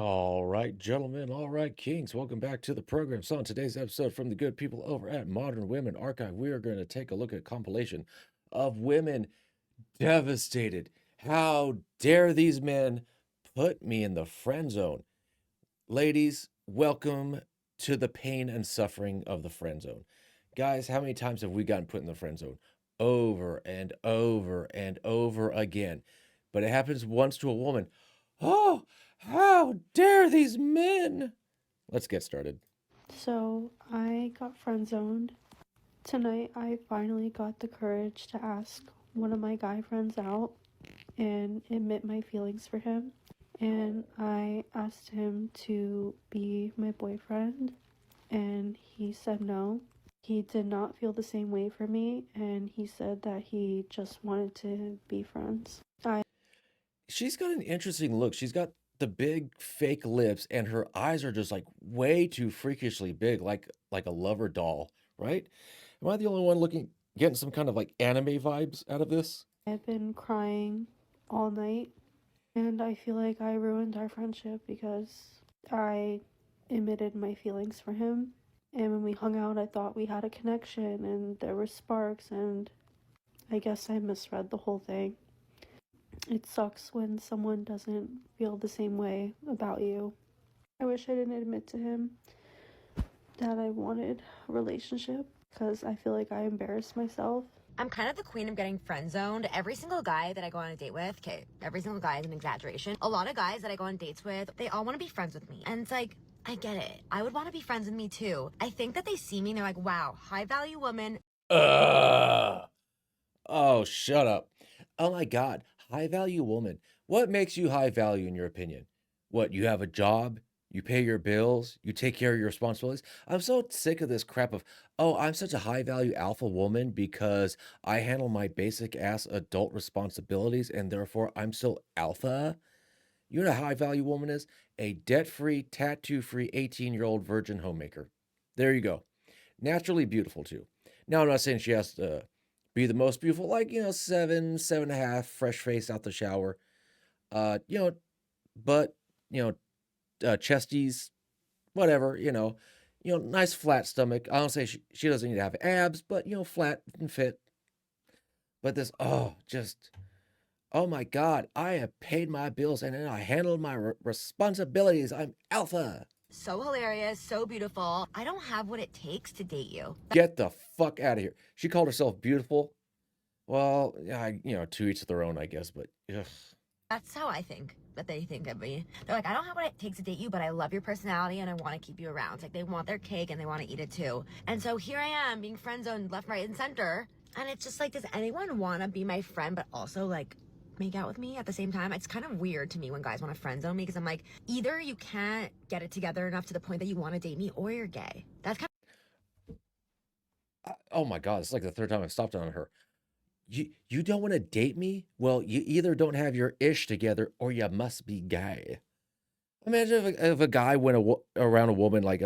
All right, gentlemen. All right, kings. Welcome back to the program. So, on today's episode from the good people over at Modern Women Archive, we are going to take a look at a compilation of women devastated. How dare these men put me in the friend zone? Ladies, welcome to the pain and suffering of the friend zone. Guys, how many times have we gotten put in the friend zone? Over and over and over again. But it happens once to a woman. Oh, how dare these men? Let's get started. So I got friend zoned. Tonight I finally got the courage to ask one of my guy friends out and admit my feelings for him. And I asked him to be my boyfriend, and he said no. He did not feel the same way for me, and he said that he just wanted to be friends. She's got an interesting look. She's got the big fake lips, and her eyes are just like way too freakishly big, like a lover doll, right? Am I the only one looking getting some kind of like anime vibes out of this? I've been crying all night, and I feel like I ruined our friendship because I admitted my feelings for him. And when we hung out, I thought we had a connection and there were sparks, and I guess I misread the whole thing. It sucks when someone doesn't feel the same way about you. I wish I didn't admit to him that I wanted a relationship because I feel like I embarrassed myself. I'm kind of the queen of getting friend zoned. Every single guy that I go on a date with, okay, every single guy is an exaggeration. A lot of guys that I go on dates with, they all want to be friends with me. And it's like, I get it. I would want to be friends with me too. I think that they see me and they're like, wow, high value woman. Ugh. Oh, shut up. Oh my God. High value woman. What makes you high value in your opinion? What, you have a job? You pay your bills? You take care of your responsibilities? I'm so sick of this crap of, oh, I'm such a high value alpha woman because I handle my basic ass adult responsibilities and therefore I'm so alpha. You know what a high value woman is? A debt free, tattoo free 18-year-old virgin homemaker. There you go. Naturally beautiful too. Now, I'm not saying she has to be the most beautiful, like, 7, 7.5, fresh face out the shower. Uh, you know, but, you chesties, whatever, nice flat stomach. I don't say she doesn't need to have abs, but, flat and fit. But this, oh my God, I have paid my bills and then I handled my responsibilities. I'm alpha. So hilarious, so beautiful. I don't have what it takes to date you. Get the fuck out of here. She called herself beautiful. Well, yeah, to each their own, I guess, but ugh. That's how I think that they think of me. They're like, I don't have what it takes to date you, but I love your personality and I want to keep you around. It's like they want their cake and they want to eat it too. And so here I am being friend zoned left, right, and center. And it's just like, does anyone want to be my friend, but also like make out with me at the same time? It's kind of weird to me when guys want to friend zone me because I'm like, either you can't get it together enough to the point that you want to date me or you're gay. That's kind Oh my God, it's like the third time I've stopped on her. You don't want to date me? Well, you either don't have your ish together or you must be gay. Imagine if a guy went around a woman like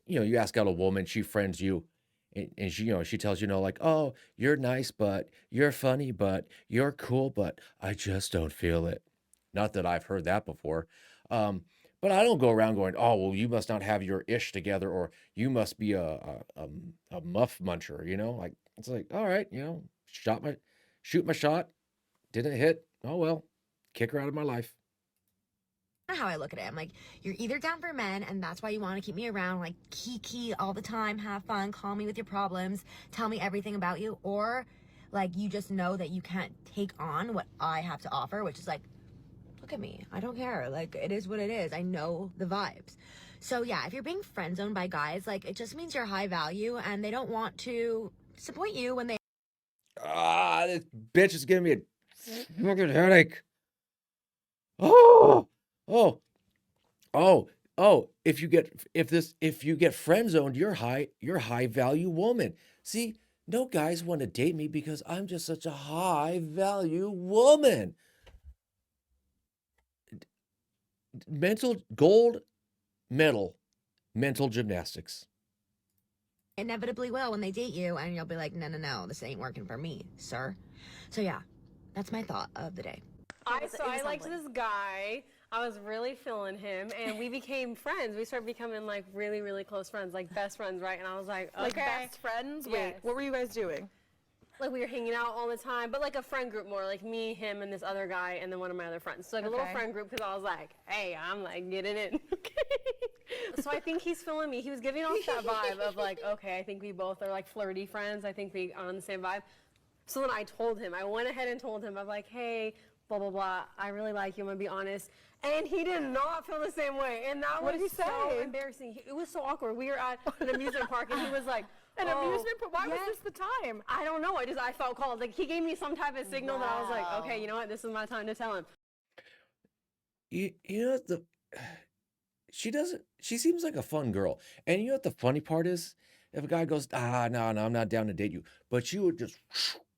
you ask out a woman, she friends you, and she tells like, oh, you're nice, but you're funny, but you're cool, but I just don't feel it. Not that I've heard that before. Um, but I don't go around going, oh, well, you must not have your ish together, or you must be a muff muncher, like it's like, all right, shoot my shot, didn't hit, oh well, kick her out of my life. of how I look at it. I'm like, you're either down for men and that's why you want to keep me around, like kiki all the time, have fun, call me with your problems, tell me everything about you, or like you just know that you can't take on what I have to offer, which is like, look at me, I don't care, like it is what it is, I know the vibes. So yeah, if you're being friend zoned by guys, like it just means you're high value and they don't want to disappoint you when they This bitch is giving me a fucking headache. Oh, oh, oh. If you get friend zoned, you're high value woman. See, no guys want to date me because I'm just such a high value woman. Mental gold medal, mental gymnastics. inevitably will when they date you, and you'll be like, no, no, no, this ain't working for me, sir. So yeah, that's my thought of the day. I liked this guy. I was really feeling him, and we became friends. We started becoming like really, really close friends, like best friends, right? And I was like, okay. Like best friends? Wait, Yes. what were you guys doing? Like we were hanging out all the time, but like a friend group more, like me, him, and this other guy, and then one of my other friends. So like a little Okay. friend group, because I was like, hey, I'm like getting in. So I think he's feeling me. He was giving off that vibe of like, okay, I think we both are like flirty friends. I think we are on the same vibe. So then I told him, I went ahead and told him, I'm like, hey, blah, blah, blah, I really like you, I'm gonna be honest. And he did not feel the same way. And that What was did he so say? embarrassing. It was so awkward. We were at an amusement park, and he was like, An oh, amusement park? Why yes. was this the time? I don't know. I felt called. Like he gave me some type of signal that I was like, okay, you know what? This is my time to tell him. You know what she seems like a fun girl. And you know what the funny part is? If a guy goes, no, I'm not down to date you, but she would just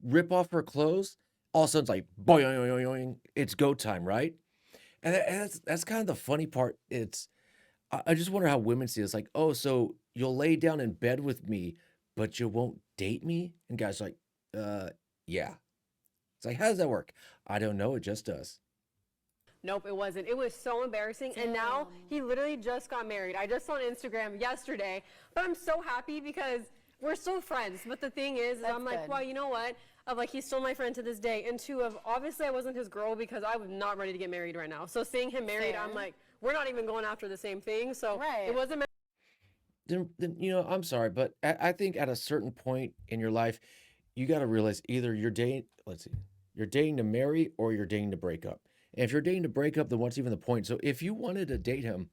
rip off her clothes, all of a sudden it's like, boing, boing, boing, it's go time, right? And that's kind of the funny part. I just wonder how women see it. It's like, oh, so you'll lay down in bed with me, but you won't date me? And guys are like, yeah. It's like, how does that work? I don't know. It just does. Nope, it wasn't. It was so embarrassing. And now he literally just got married. I just saw on Instagram yesterday, but I'm so happy because we're still friends. But the thing is That's I'm like, good. well, you know what? Of like, he's still my friend to this day. And two, of obviously I wasn't his girl because I was not ready to get married right now. So seeing him married, Fair. I'm like, we're not even going after the same thing. So Right. it wasn't. Then I'm sorry, but I think at a certain point in your life, you got to realize either you're dating, let's see, you're dating to marry or you're dating to break up. And if you're dating to break up, then what's even the point? So if you wanted to date him,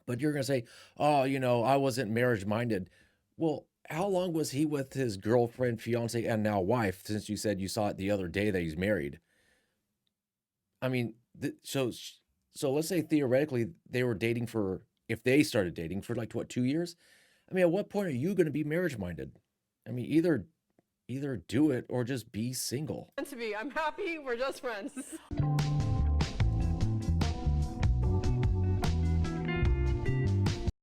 but you're going to say, oh, I wasn't marriage minded. Well, how long was he with his girlfriend, fiance, and now wife, since you said you saw it the other day that he's married? I mean, so let's say theoretically they were dating if they started dating for like what, 2 years? I mean, at what point are you going to be marriage minded? I mean, either do it or just be single. meant to be. I'm happy. We're just friends.